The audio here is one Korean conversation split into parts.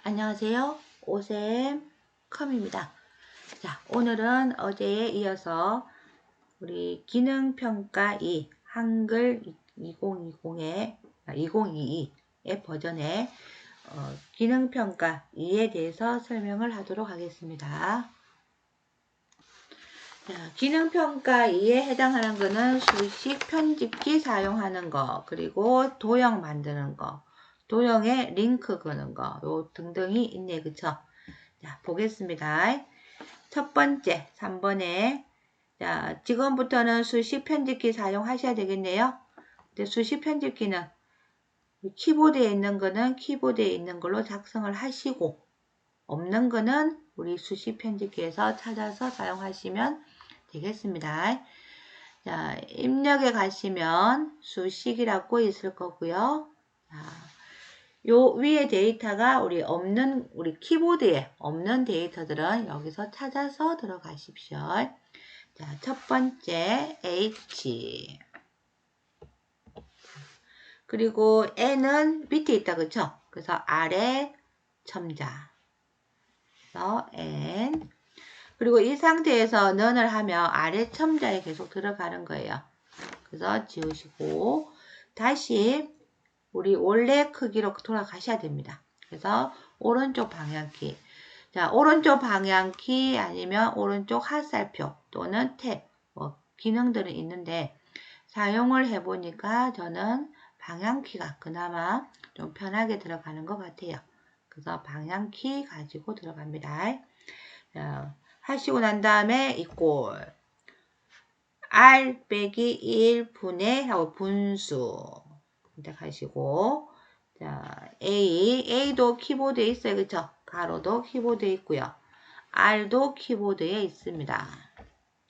안녕하세요. 오셈 컴입니다. 자, 오늘은 어제에 이어서 우리 기능평가 2 한글 2022의 버전의 기능평가 2에 대해서 설명을 하도록 하겠습니다. 자, 기능평가 2에 해당하는 거는 수식 편집기 사용하는 거, 그리고 도형 만드는 거, 도형에 링크 거는 거, 요 등등이 있네, 그쵸? 자, 보겠습니다. 첫 번째, 3번에, 자, 지금부터는 수식 편집기 사용하셔야 되겠네요. 근데 수식 편집기는 키보드에 있는 거는 키보드에 있는 걸로 작성을 하시고, 없는 거는 우리 수식 편집기에서 찾아서 사용하시면 되겠습니다. 자, 입력에 가시면 수식이라고 있을 거고요. 자, 요 위에 데이터가 우리 키보드에 없는 데이터들은 여기서 찾아서 들어가십시오. 자, 첫 번째 H. 그리고 N은 밑에 있다, 그쵸? 그래서 아래 첨자. 그래서 N. 그리고 이 상태에서 none을 하면 아래 첨자에 계속 들어가는 거예요. 그래서 지우시고 다시 우리 원래 크기로 돌아가셔야 됩니다. 그래서 오른쪽 방향키. 자, 오른쪽 방향키 아니면 오른쪽 핫살표 또는 탭 기능들은 있는데 사용을 해보니까 저는 방향키가 그나마 좀 편하게 들어가는 것 같아요. 그래서 방향키 가지고 들어갑니다. 자, 하시고 난 다음에 이꼴 R 빼기 1분의 하고 분수 선택하시고 자 A도 키보드에 있어요. 그쵸? 가로도 키보드에 있고요. R도 키보드에 있습니다.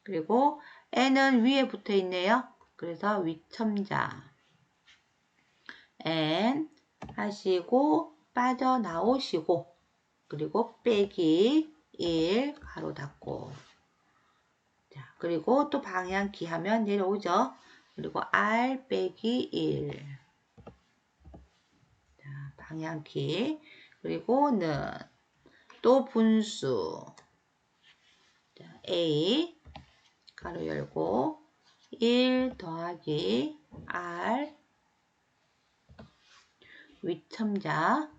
그리고 N은 위에 붙어 있네요. 그래서 위첨자 N 하시고 빠져나오시고 그리고 빼기 1 가로 닫고 자, 그리고 또 방향키 하면 내려오죠. 그리고 R 빼기 1 자, 방향키 그리고 는 또 분수 자, A 가로 열고 1 더하기 R 위첨자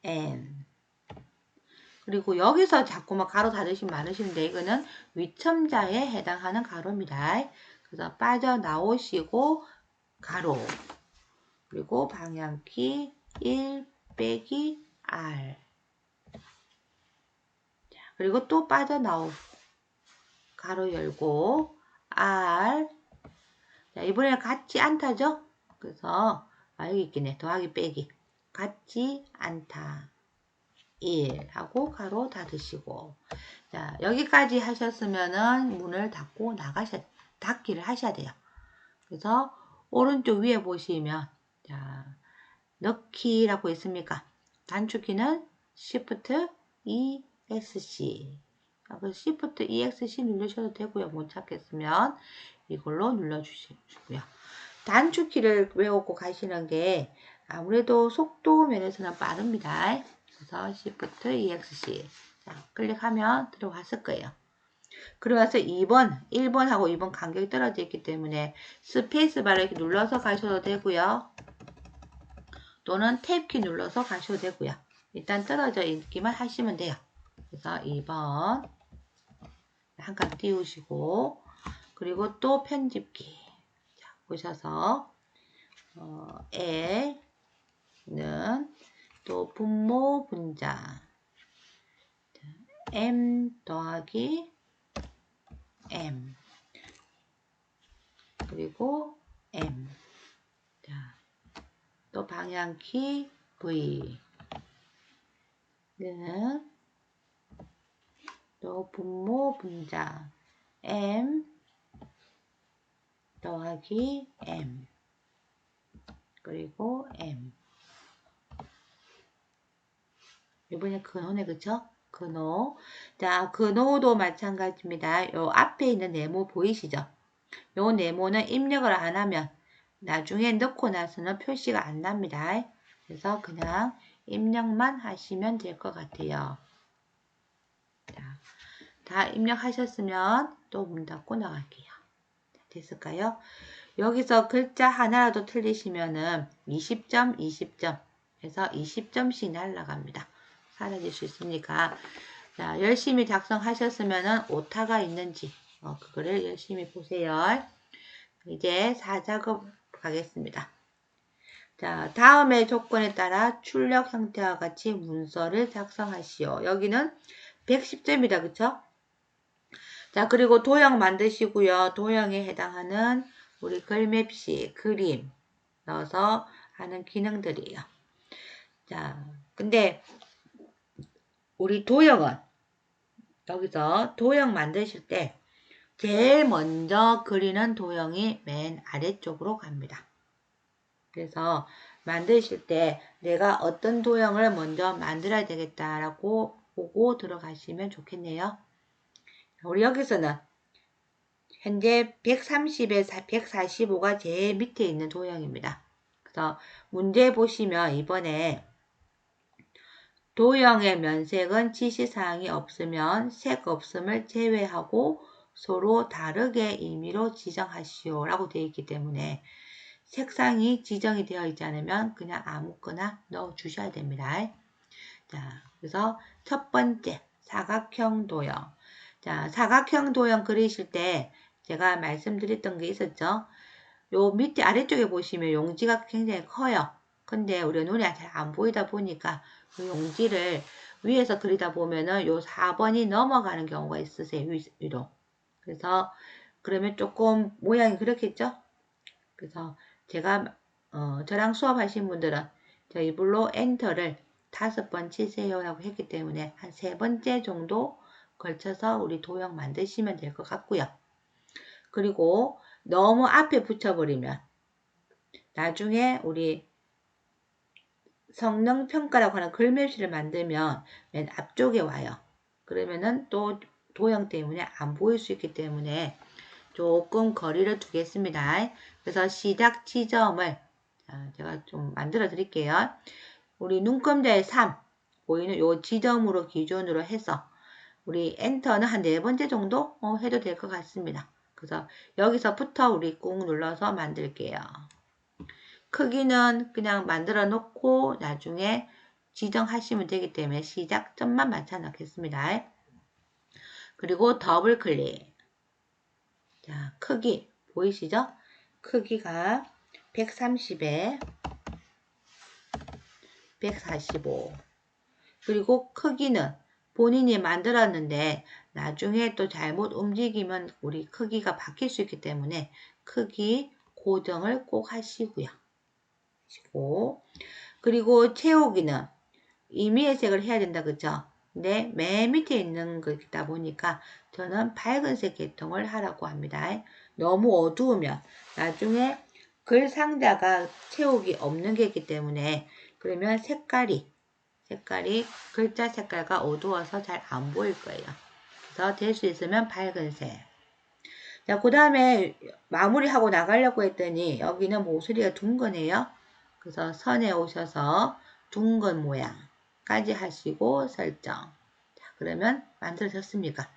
N 그리고 여기서 자꾸만 가로 닫으시면 많으신데 이거는 위첨자에 해당하는 가로입니다. 그래서 빠져나오시고 가로 그리고 방향키 1 빼기 R 자, 그리고 또 빠져나오고 가로 열고 R 자, 이번에는 같지 않다죠? 그래서 여기 있겠네. 더하기 빼기 같지 않다 1 하고 가로 닫으시고 자 여기까지 하셨으면은 문을 닫기를 하셔야 돼요. 그래서 오른쪽 위에 보시면 자 넣기라고 있습니까? 단축키는 Shift ESC Shift ESC 누르셔도 되고요. 못 찾겠으면 이걸로 눌러주시고요. 단축키를 외우고 가시는 게 아무래도 속도 면에서는 빠릅니다. 그래서 Shift EXC 자, 클릭하면 들어갔을 거예요. 그러면서 1번하고 2번 간격이 떨어져 있기 때문에 스페이스바를 이렇게 눌러서 가셔도 되고요. 또는 탭키 눌러서 가셔도 되고요. 일단 떨어져 있기만 하시면 돼요. 그래서 2번 한 칸 띄우시고 그리고 또 편집키 자, 보셔서 L는 또 분모 분자 M 더하기 M 그리고 M 자, 또 방향키 V 는 또 분모 분자 M 더하기 M 그리고 M 이번에 근호네 그쵸? 근호 자 근호도 마찬가지입니다. 요 앞에 있는 네모 보이시죠? 요 네모는 입력을 안 하면 나중에 넣고 나서는 표시가 안 납니다. 그래서 그냥 입력만 하시면 될 것 같아요. 자, 다 입력하셨으면 또 문 닫고 나갈게요. 됐을까요? 여기서 글자 하나라도 틀리시면은 20점, 20점 해서 20점씩 날라갑니다. 사라질 수 있으니까. 자, 열심히 작성하셨으면은 오타가 있는지 그거를 열심히 보세요. 이제 4작업 가겠습니다. 자, 다음의 조건에 따라 출력 형태와 같이 문서를 작성하시오. 여기는 110점이다. 그쵸? 자, 그리고 도형 만드시고요. 도형에 해당하는 우리 글맵시, 그림 넣어서 하는 기능들이에요. 자, 근데 우리 도형은 여기서 도형 만드실 때 제일 먼저 그리는 도형이 맨 아래쪽으로 갑니다. 그래서 만드실 때 내가 어떤 도형을 먼저 만들어야 되겠다라고 보고 들어가시면 좋겠네요. 우리 여기서는 현재 130에서 145가 제일 밑에 있는 도형입니다. 그래서 문제 보시면 이번에 도형의 면색은 지시사항이 없으면 색 없음을 제외하고 서로 다르게 임의로 지정하시오 라고 되어 있기 때문에 색상이 지정이 되어 있지 않으면 그냥 아무거나 넣어 주셔야 됩니다. 자, 그래서 첫 번째 사각형 도형. 자, 사각형 도형 그리실 때 제가 말씀드렸던 게 있었죠. 요 밑에 아래쪽에 보시면 용지가 굉장히 커요. 근데 우리 눈에 잘 안 보이다 보니까 그 용지를 위에서 그리다 보면은 요 4번이 넘어가는 경우가 있으세요. 위로. 그래서 그러면 조금 모양이 그렇겠죠? 그래서 제가 저랑 수업하신 분들은 저희 불로 엔터를 5번 치세요 라고 했기 때문에 한 3번째 정도 걸쳐서 우리 도형 만드시면 될 것 같고요. 그리고 너무 앞에 붙여버리면 나중에 우리 성능평가라고 하는 글맵시를 만들면 맨 앞쪽에 와요. 그러면은 또 도형 때문에 안 보일 수 있기 때문에 조금 거리를 두겠습니다. 그래서 시작 지점을 제가 좀 만들어 드릴게요. 우리 눈금자의 3 보이는 요 지점으로 기준으로 해서 우리 엔터는 한 4번째 정도 해도 될 것 같습니다. 그래서 여기서부터 우리 꾹 눌러서 만들게요. 크기는 그냥 만들어 놓고 나중에 지정하시면 되기 때문에 시작점만 맞춰 놓겠습니다. 그리고 더블 클릭. 자, 크기 보이시죠? 크기가 130에 145. 그리고 크기는 본인이 만들었는데 나중에 또 잘못 움직이면 우리 크기가 바뀔 수 있기 때문에 크기 고정을 꼭 하시고요. 그리고 채우기는 임의의 색을 해야 된다. 그죠? 근데 맨 밑에 있는 거다 보니까 저는 밝은색 계통을 하라고 합니다. 너무 어두우면 나중에 글 상자가 채우기 없는 게 있기 때문에 그러면 색깔이 글자 색깔과 어두워서 잘 안 보일 거예요. 그래서 될 수 있으면 밝은색. 자, 그 다음에 마무리하고 나가려고 했더니 여기는 모서리가 둥근해요. 그래서 선에 오셔서 둥근 모양까지 하시고 설정. 자, 그러면 만들어졌습니까?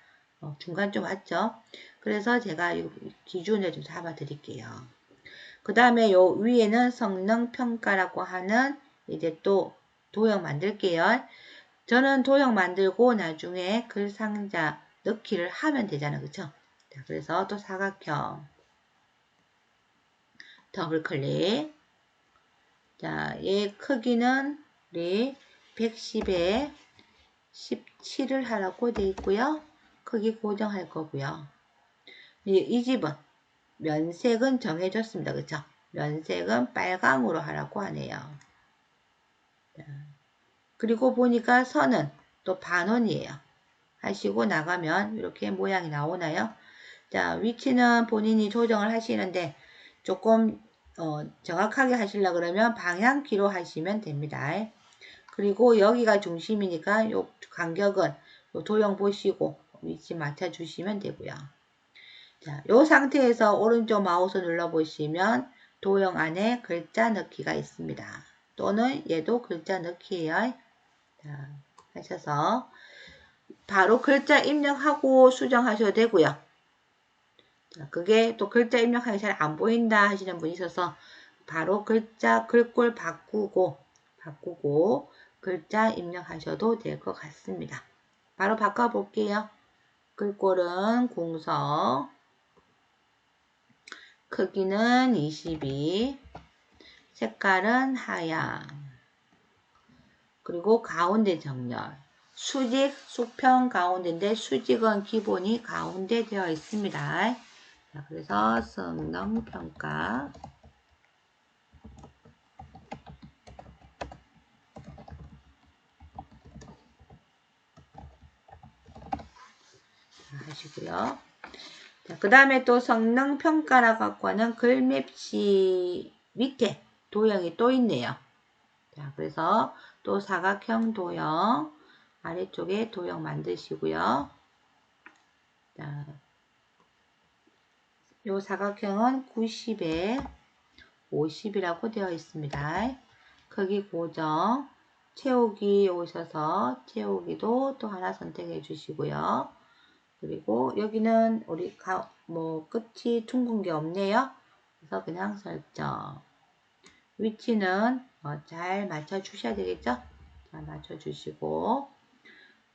중간 좀 왔죠? 그래서 제가 이 기준을 좀 잡아 드릴게요. 그 다음에 요 위에는 성능 평가라고 하는 이제 또 도형 만들게요. 저는 도형 만들고 나중에 글 상자 넣기를 하면 되잖아요. 그쵸? 자, 그래서 또 사각형 더블 클릭. 자, 얘 크기는 우리 110에 17을 하라고 되어 있고요. 크기 고정할 거고요. 이 집은 면색은 정해졌습니다. 그쵸? 면색은 빨강으로 하라고 하네요. 자, 그리고 보니까 선은 또 반원이에요. 하시고 나가면 이렇게 모양이 나오나요? 자, 위치는 본인이 조정을 하시는데 조금 정확하게 하시려 그러면 방향키로 하시면 됩니다. 그리고 여기가 중심이니까 요 간격은 요 도형 보시고 위치 맞춰 주시면 되고요. 자, 요 상태에서 오른쪽 마우스 눌러 보시면 도형 안에 글자 넣기가 있습니다. 또는 얘도 글자 넣기예요. 자, 하셔서 바로 글자 입력하고 수정하셔도 되고요. 자, 그게 또 글자 입력하기 잘 안 보인다 하시는 분이 있어서 바로 글꼴 바꾸고 글자 입력하셔도 될 것 같습니다. 바로 바꿔볼게요. 글꼴은 궁서, 크기는 22, 색깔은 하얀, 그리고 가운데 정렬. 수직, 수평 가운데인데 수직은 기본이 가운데 되어 있습니다. 자, 그래서 성능평가. 하시고요. 그 다음에 또 성능평가라고 갖고 하는 글맵시 밑에 도형이 또 있네요. 자, 그래서 또 사각형 도형 아래쪽에 도형 만드시고요. 자, 요 사각형은 90에 50이라고 되어 있습니다. 크기 고정, 채우기 오셔서 채우기도 또 하나 선택해 주시고요. 그리고 여기는 우리 끝이 둥근 게 없네요. 그래서 그냥 설정. 위치는 잘 맞춰 주셔야 되겠죠? 자, 맞춰 주시고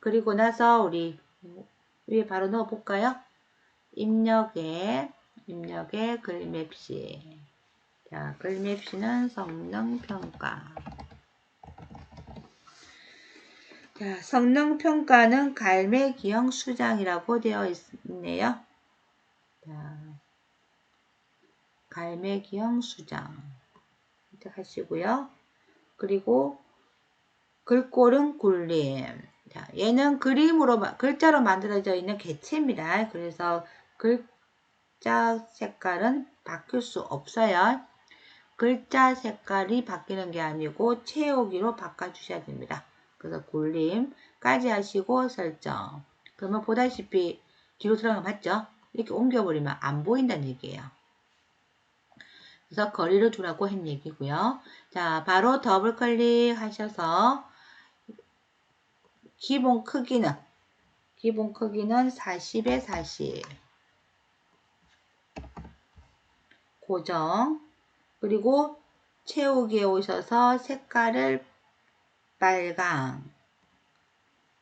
그리고 나서 우리 위에 바로 넣어 볼까요? 입력에 글맵시. 자, 글맵시는 성능평가. 자, 성능평가는 갈매기형 수장이라고 되어 있네요. 자, 갈매기형 수장. 이렇게 하시고요. 그리고 글꼴은 굴림. 자, 얘는 글자로 만들어져 있는 개체입니다. 그래서 글자 색깔은 바뀔 수 없어요. 글자 색깔이 바뀌는 게 아니고 채우기로 바꿔주셔야 됩니다. 그래서 굴림까지 하시고 설정. 그러면 보다시피 뒤로 들어가면 맞죠? 이렇게 옮겨버리면 안 보인다는 얘기예요. 그래서 거리를 두라고 한 얘기고요. 자, 바로 더블 클릭하셔서 기본 크기는 40에 40 고정. 그리고 채우기에 오셔서 색깔을 빨강.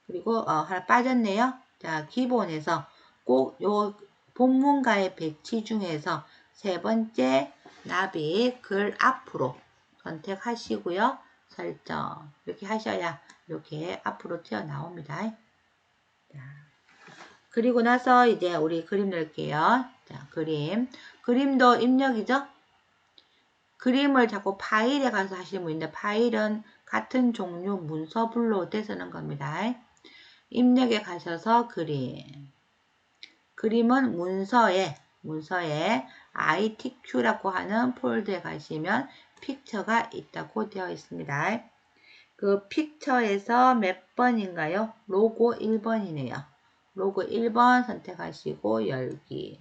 그리고 하나 빠졌네요. 자, 기본에서 꼭 요 본문과의 배치 중에서 세 번째 나비 글 앞으로 선택하시고요. 설정. 이렇게 하셔야 이렇게 앞으로 튀어나옵니다. 자, 그리고 나서 이제 우리 그림 넣을게요. 자, 그림도 입력이죠. 그림을 자꾸 파일에 가서 하시는 분인데 파일은 같은 종류 문서블로 떼서는 겁니다. 입력에 가셔서 그림은 문서에 ITQ라고 하는 폴더에 가시면 픽처가 있다고 되어 있습니다. 그 픽처에서 몇 번인가요? 로고 1번이네요. 로고 1번 선택하시고 열기.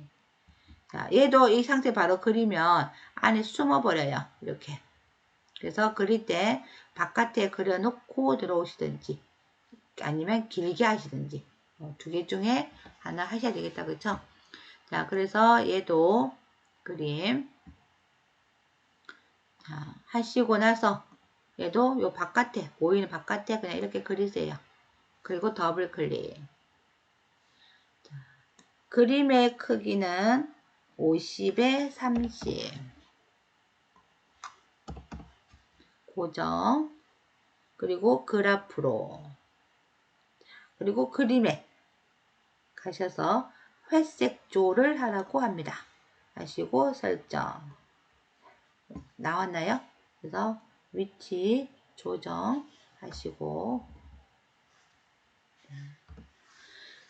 자, 얘도 이 상태 바로 그리면 안에 숨어버려요. 이렇게. 그래서 그릴 때 바깥에 그려놓고 들어오시든지 아니면 길게 하시든지 두 개 중에 하나 하셔야 되겠다. 그쵸? 자, 그래서 얘도 그림 자, 하시고 나서 얘도 요 바깥에 보이는 바깥에 그냥 이렇게 그리세요. 그리고 더블 클릭. 자, 그림의 크기는 50에 30 고정. 그리고 그래프로. 그리고 그림에 가셔서 회색조를 하라고 합니다. 하시고 설정. 나왔나요? 그래서 위치 조정하시고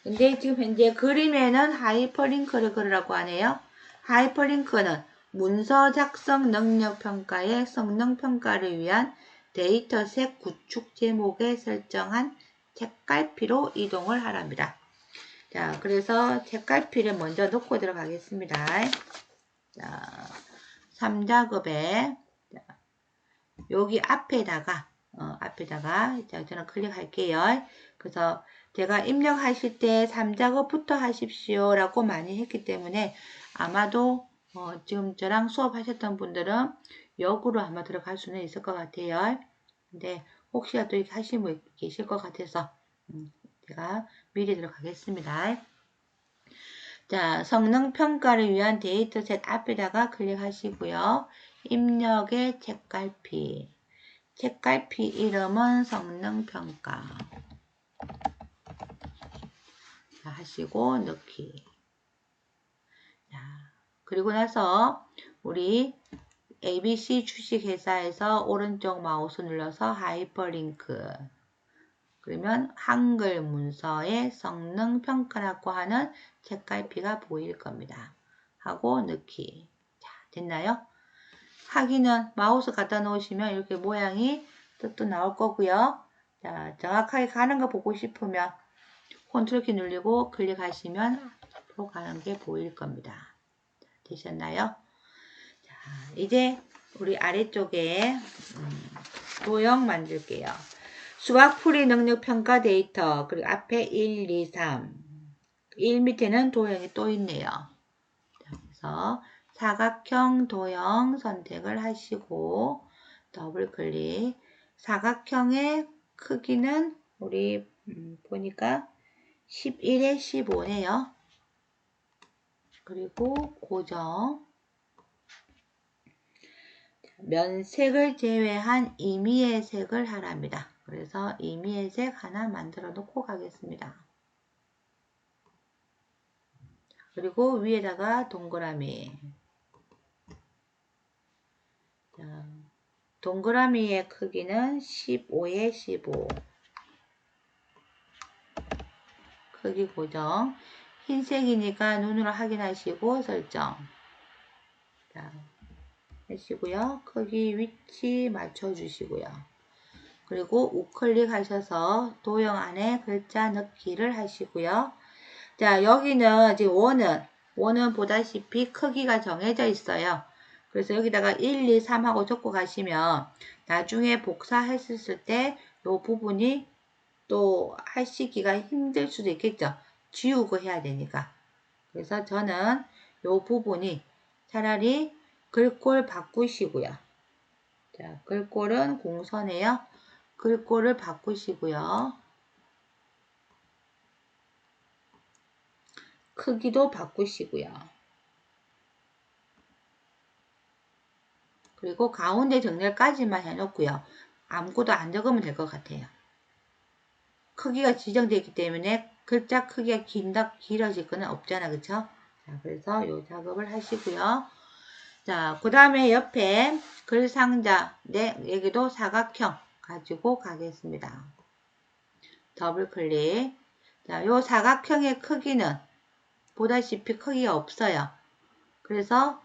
근데 지금 현재 그림에는 하이퍼링크를 그리라고 하네요. 하이퍼링크는 문서 작성 능력 평가의 성능 평가를 위한 데이터셋 구축 제목에 설정한 책갈피로 이동을 하랍니다. 자, 그래서 책갈피를 먼저 넣고 들어가겠습니다. 자, 3작업에 여기 앞에다가 자, 저는 클릭할게요. 그래서 제가 입력하실 때 3작업부터 하십시오 라고 많이 했기 때문에 아마도 지금 저랑 수업하셨던 분들은 역으로 아마 들어갈 수는 있을 것 같아요. 근데 혹시라도 이렇게 하신 분 계실 것 같아서 제가 미리 들어가겠습니다. 자, 성능 평가를 위한 데이터셋 앞에다가 클릭하시고요. 입력의 책갈피. 책갈피 이름은 성능 평가. 하시고 넣기. 자, 그리고 나서 우리 ABC 주식회사에서 오른쪽 마우스 눌러서 하이퍼링크. 그러면 한글 문서의 성능 평가라고 하는 책갈피가 보일 겁니다. 하고 넣기. 자, 됐나요? 하기는 마우스 갖다 놓으시면 이렇게 모양이 또 나올 거고요. 자, 정확하게 가는 거 보고 싶으면 컨트롤 키 누르고 클릭하시면 앞으로 가는 게 보일 겁니다. 되셨나요? 자, 이제 우리 아래쪽에 도형 만들게요. 수학풀이 능력 평가 데이터, 그리고 앞에 1, 2, 3. 1 밑에는 도형이 또 있네요. 그래서 사각형 도형 선택을 하시고 더블 클릭. 사각형의 크기는 우리 보니까 11에 15네요. 그리고 고정. 면색을 제외한 임의의 색을 하랍니다. 그래서 임의의 색 하나 만들어 놓고 가겠습니다. 그리고 위에다가 동그라미. 자, 동그라미의 크기는 15에 15. 크기 고정. 흰색이니까 눈으로 확인하시고 설정. 자, 하시고요. 크기 위치 맞춰주시고요. 그리고 우클릭 하셔서 도형 안에 글자 넣기를 하시고요. 자, 여기는 지금 원은 보다시피 크기가 정해져 있어요. 그래서 여기다가 1, 2, 3 하고 적고 가시면 나중에 복사했을 때 이 부분이 또 하시기가 힘들 수도 있겠죠. 지우고 해야 되니까. 그래서 저는 이 부분이 차라리 글꼴 바꾸시고요. 자, 글꼴은 공선이에요. 글꼴을 바꾸시고요. 크기도 바꾸시고요. 그리고 가운데 정렬까지만 해놓고요. 아무것도 안 적으면 될 것 같아요. 크기가 지정되어 있기 때문에 글자 크기가 길어질 거는 없잖아. 그쵸? 자, 그래서 이 작업을 하시고요. 자, 그 다음에 옆에 글 상자, 여기도 사각형 가지고 가겠습니다. 더블 클릭. 자, 요 사각형의 크기는 보다시피 크기가 없어요. 그래서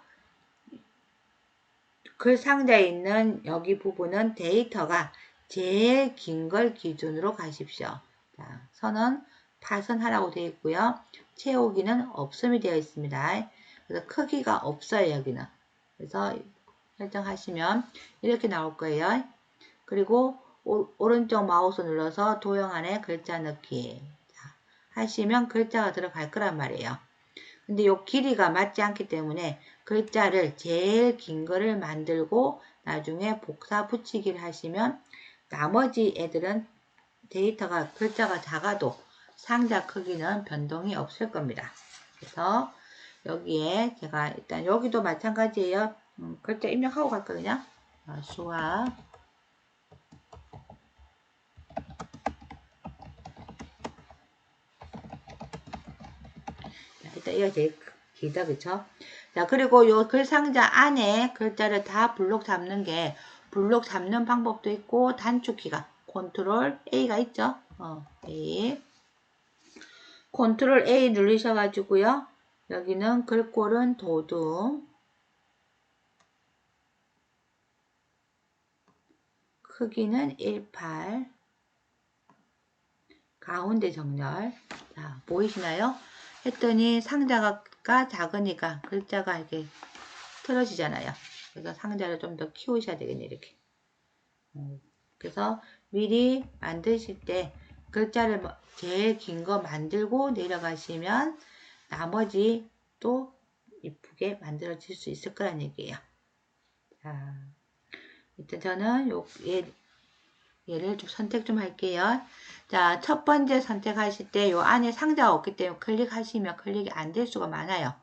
글 상자에 있는 여기 부분은 데이터가 제일 긴 걸 기준으로 가십시오. 자, 선은 파선하라고 되어 있고요. 채우기는 없음이 되어 있습니다. 그래서 크기가 없어요, 여기는. 그래서 설정하시면 이렇게 나올 거예요. 그리고 오른쪽 마우스 눌러서 도형 안에 글자 넣기. 자, 하시면 글자가 들어갈 거란 말이에요. 근데 이 길이가 맞지 않기 때문에 글자를 제일 긴 거를 만들고 나중에 복사 붙이기를 하시면 나머지 애들은 데이터가 글자가 작아도 상자 크기는 변동이 없을 겁니다. 그래서 여기에 제가 일단 여기도 마찬가지예요. 글자 입력하고 갔거든요. 수학 일단 이거 제일 길다, 그쵸? 자, 그리고 요 글 상자 안에 글자를 다 블록 잡는 게 블록 잡는 방법도 있고 단축키가 컨트롤 A가 있죠? A. 컨트롤 A 누르셔가지고요. 여기는 글꼴은 도둠. 크기는 18. 가운데 정렬. 자, 보이시나요? 했더니 상자가 작으니까 글자가 이렇게 틀어지잖아요. 그래서 상자를 좀 더 키우셔야 되겠네, 이렇게. 그래서 미리 만드실 때 글자를 제일 긴 거 만들고 내려가시면 나머지 또 이쁘게 만들어질 수 있을 거란 얘기예요. 자, 일단 저는 얘를 좀 선택 좀 할게요. 자, 첫 번째 선택하실 때 요 안에 상자가 없기 때문에 클릭하시면 클릭이 안 될 수가 많아요.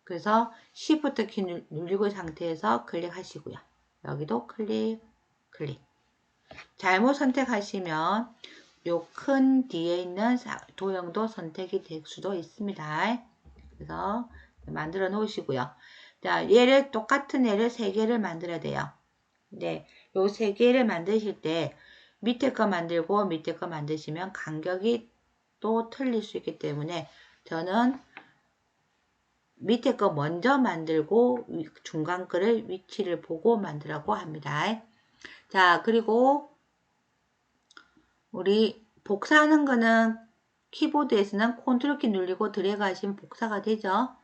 그래서 Shift 키 누르고 상태에서 클릭하시고요. 여기도 클릭. 잘못 선택하시면 요 큰 뒤에 있는 도형도 선택이 될 수도 있습니다. 그래서 만들어 놓으시고요. 자, 얘를 똑같은 애를 3개를 만들어야 돼요. 네, 요 3개를 만드실 때 밑에 거 만들고 밑에 거 만드시면 간격이 또 틀릴 수 있기 때문에 저는 밑에 거 먼저 만들고 중간 거를 위치를 보고 만들라고 합니다. 자, 그리고 우리 복사하는 거는 키보드에서는 컨트롤 키 누르고 드래그 하시면 복사가 되죠.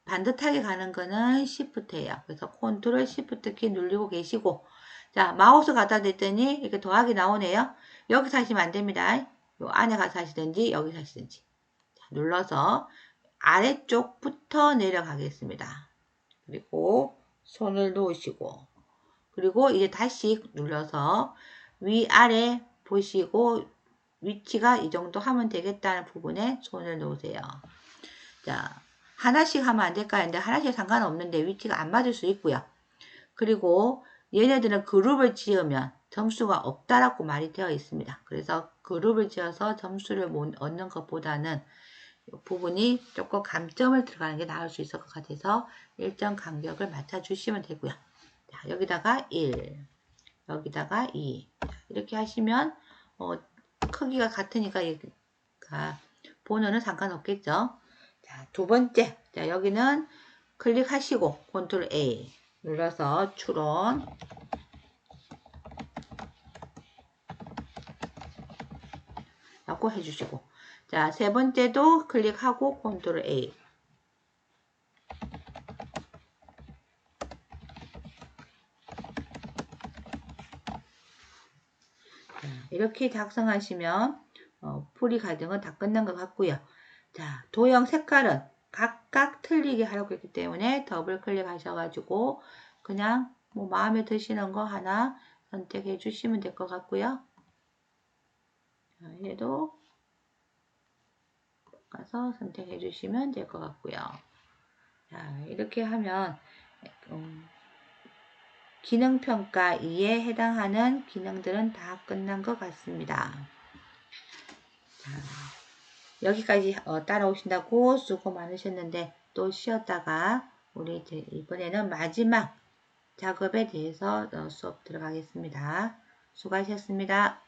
반듯하게 가는 거는 Shift예요. 그래서 컨트롤 Shift 키 누르고 계시고, 자, 마우스 갖다 댔더니 이렇게 더하기 나오네요. 여기서 하시면 안 됩니다. 요 안에 가서 하시든지 여기서 하시든지. 자, 눌러서 아래쪽부터 내려가겠습니다. 그리고 손을 놓으시고, 그리고 이제 다시 눌러서 위아래 보시고 위치가 이 정도 하면 되겠다는 부분에 손을 놓으세요. 자, 하나씩 하면 안 될까 했는데 하나씩 상관없는데 위치가 안 맞을 수 있고요. 그리고 얘네들은 그룹을 지으면 점수가 없다라고 말이 되어 있습니다. 그래서 그룹을 지어서 점수를 못 얻는 것보다는 이 부분이 조금 감점을 들어가는 게 나을 수 있을 것 같아서 일정 간격을 맞춰주시면 되고요. 자, 여기다가 1, 여기다가 2 이렇게 하시면 크기가 같으니까 번호는 상관없겠죠. 자, 두 번째, 자, 여기는 클릭하시고 컨트롤 A 눌러서 추론 라고 해주시고, 자, 세 번째도 클릭하고 컨트롤 A 이렇게 작성하시면 풀이 과정은 다 끝난 것 같고요. 자, 도형 색깔은 각각 틀리게 하려고 했기 때문에 더블 클릭하셔가지고 그냥 뭐 마음에 드시는 거 하나 선택해 주시면 될 것 같고요. 자, 얘도 가서 선택해 주시면 될 것 같고요. 자, 이렇게 하면 기능평가 2에 해당하는 기능들은 다 끝난 것 같습니다. 자, 여기까지 따라오신다고 수고 많으셨는데 또 쉬었다가 우리 이번에는 마지막 작업에 대해서 수업 들어가겠습니다. 수고하셨습니다.